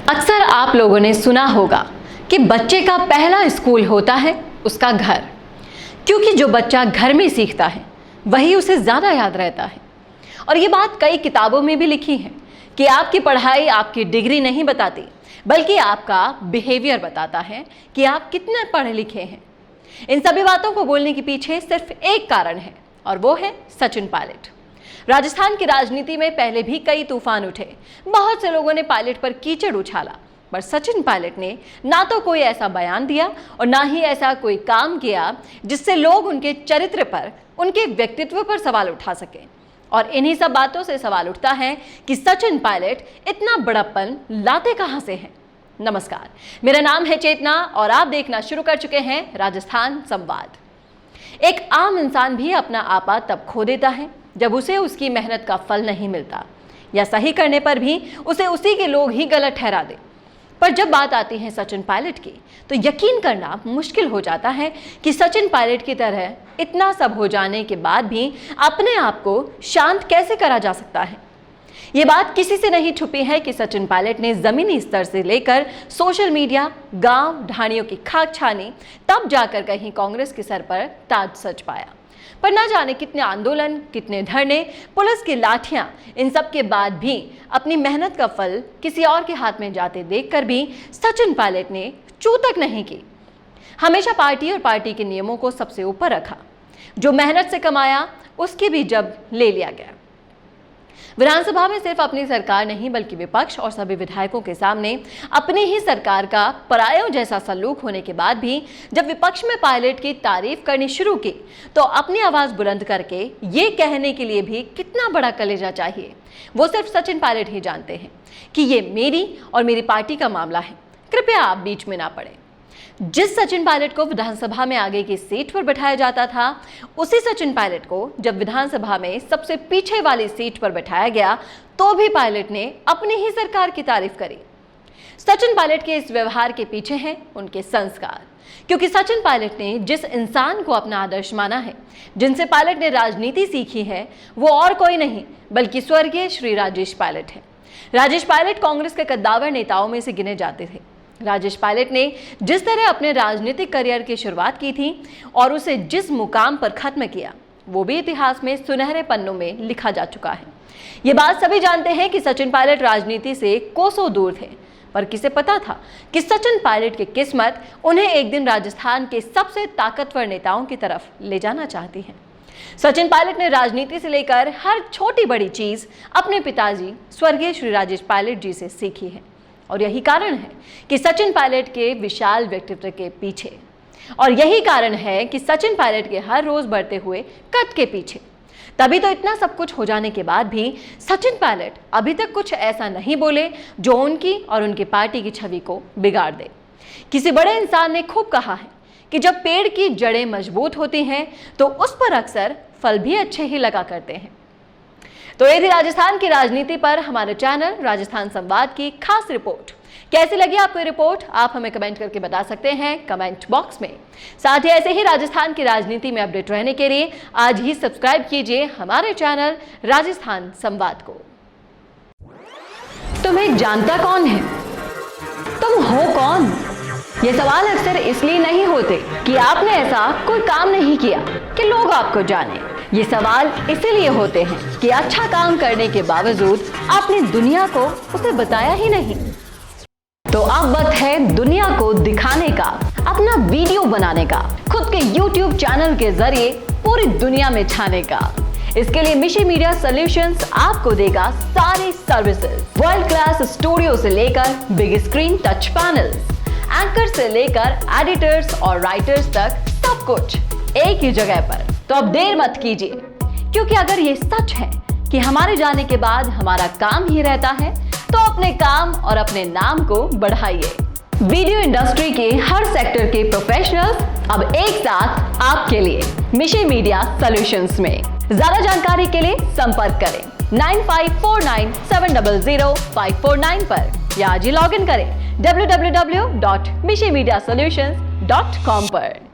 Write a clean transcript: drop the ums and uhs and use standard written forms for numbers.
अक्सर आप लोगों ने सुना होगा कि बच्चे का पहला स्कूल होता है उसका घर, क्योंकि जो बच्चा घर में सीखता है वही उसे ज़्यादा याद रहता है। और ये बात कई किताबों में भी लिखी है कि आपकी पढ़ाई आपकी डिग्री नहीं बताती, बल्कि आपका बिहेवियर बताता है कि आप कितने पढ़े लिखे हैं। इन सभी बातों को बोलने के पीछे सिर्फ एक कारण है, और वो है सचिन पायलट। राजस्थान की राजनीति में पहले भी कई तूफान उठे, बहुत से लोगों ने पायलट पर कीचड़ उछाला, पर सचिन पायलट ने ना तो कोई ऐसा बयान दिया और ना ही ऐसा कोई काम किया जिससे लोग उनके चरित्र पर, उनके व्यक्तित्व पर सवाल उठा सके। और इन्हीं सब बातों से सवाल उठता है कि सचिन पायलट इतना बड़प्पन लाते कहां से हैं। नमस्कार, मेरा नाम है चेतना और आप देखना शुरू कर चुके हैं राजस्थान संवाद। एक आम इंसान भी अपना आपा तब खो देता है जब उसे उसकी मेहनत का फल नहीं मिलता, या सही करने पर भी उसे उसी के लोग ही गलत ठहरा दे। पर जब बात आती है सचिन पायलट की, तो यकीन करना मुश्किल हो जाता है कि सचिन पायलट की तरह इतना सब हो जाने के बाद भी अपने आप को शांत कैसे करा जा सकता है। ये बात किसी से नहीं छुपी है कि सचिन पायलट ने जमीनी स्तर से लेकर सोशल मीडिया, गांव ढाणियों की खाक छानी, तब जाकर कहीं कांग्रेस के सर पर ताज सच पाया। पर ना जाने कितने आंदोलन, कितने धरने, पुलिस की लाठियां, इन सब के बाद भी अपनी मेहनत का फल किसी और के हाथ में जाते देखकर भी सचिन पायलट ने चूं तक नहीं की। हमेशा पार्टी और पार्टी के नियमों को सबसे ऊपर रखा। जो मेहनत से कमाया उसकी भी जब ले लिया गया। विधानसभा में सिर्फ अपनी सरकार नहीं, बल्कि विपक्ष और सभी विधायकों के सामने अपनी ही सरकार का परायों जैसा सलूक होने के बाद भी जब विपक्ष में पायलट की तारीफ करनी शुरू की, तो अपनी आवाज बुलंद करके ये कहने के लिए भी कितना बड़ा कलेजा चाहिए, वो सिर्फ सचिन पायलट ही जानते हैं कि ये मेरी और मेरी पार्टी का मामला है, कृपया आप बीच में ना पड़े। जिस सचिन पायलट को विधानसभा में आगे की सीट पर बैठाया जाता था, उसी सचिन पायलट को जब विधानसभा में सबसे पीछे वाली सीट पर बैठाया गया, तो भी पायलट ने अपनी ही सरकार की तारीफ करी। सचिन पायलट के इस व्यवहार के पीछे हैं उनके संस्कार, क्योंकि सचिन पायलट ने जिस इंसान को अपना आदर्श माना है, जिनसे पायलट ने राजनीति सीखी है, वो और कोई नहीं बल्कि स्वर्गीय श्री राजेश पायलट है। राजेश पायलट कांग्रेस के कद्दावर नेताओं में से गिने जाते थे। राजेश पायलट ने जिस तरह अपने राजनीतिक करियर की शुरुआत की थी और उसे जिस मुकाम पर खत्म किया, वो भी इतिहास में सुनहरे पन्नों में लिखा जा चुका है। ये बात सभी जानते हैं कि सचिन पायलट राजनीति से कोसों दूर थे, पर किसे पता था कि सचिन पायलट की किस्मत उन्हें एक दिन राजस्थान के सबसे ताकतवर नेताओं की तरफ ले जाना चाहती है। सचिन पायलट ने राजनीति से लेकर हर छोटी बड़ी चीज अपने पिताजी स्वर्गीय श्री राजेश पायलट जी से सीखी है, और यही कारण है कि सचिन पायलट के विशाल व्यक्तित्व के पीछे, और यही कारण है कि सचिन पायलट के हर रोज बढ़ते हुए कद के पीछे। तभी तो इतना सब कुछ हो जाने के बाद भी सचिन पायलट अभी तक कुछ ऐसा नहीं बोले जो उनकी और उनकी पार्टी की छवि को बिगाड़ दे। किसी बड़े इंसान ने खूब कहा है कि जब पेड़ की जड़ें मजबूत होती हैं तो उस पर अक्सर फल भी अच्छे ही लगा करते हैं। तो ये थी राजस्थान की राजनीति पर हमारे चैनल राजस्थान संवाद की खास रिपोर्ट। कैसी लगी आपको ये रिपोर्ट, आप हमें कमेंट करके बता सकते हैं कमेंट बॉक्स में। साथ ही ऐसे ही राजस्थान की राजनीति में अपडेट रहने के लिए आज ही सब्सक्राइब कीजिए हमारे चैनल राजस्थान संवाद को। तुम्हें जानता कौन है? तुम हो कौन? ये सवाल अक्सर इसलिए नहीं होते कि आपने ऐसा कोई काम नहीं किया कि लोग आपको जाने। ये सवाल इसीलिए होते हैं कि अच्छा काम करने के बावजूद आपने दुनिया को उसे बताया ही नहीं। तो अब वक्त है दुनिया को दिखाने का, अपना वीडियो बनाने का, खुद के YouTube चैनल के जरिए पूरी दुनिया में छाने का। इसके लिए मिशी मीडिया सॉल्यूशंस आपको देगा सारी सर्विसेज, वर्ल्ड क्लास स्टूडियो से लेकर big screen touch panels, anchor से लेकर एडिटर्स और राइटर्स तक, सब कुछ एक ही जगह पर। तो अब देर मत कीजिए, क्योंकि अगर ये सच है कि हमारे जाने के बाद हमारा काम ही रहता है, तो अपने काम और अपने नाम को बढ़ाइए। वीडियो इंडस्ट्री के हर सेक्टर के प्रोफेशनल्स अब एक साथ आपके लिए मिशी मीडिया सॉल्यूशंस में। ज्यादा जानकारी के लिए संपर्क करें 9549700549 पर, या आज ही लॉग इन करें www.mishimediasolutions.com पर।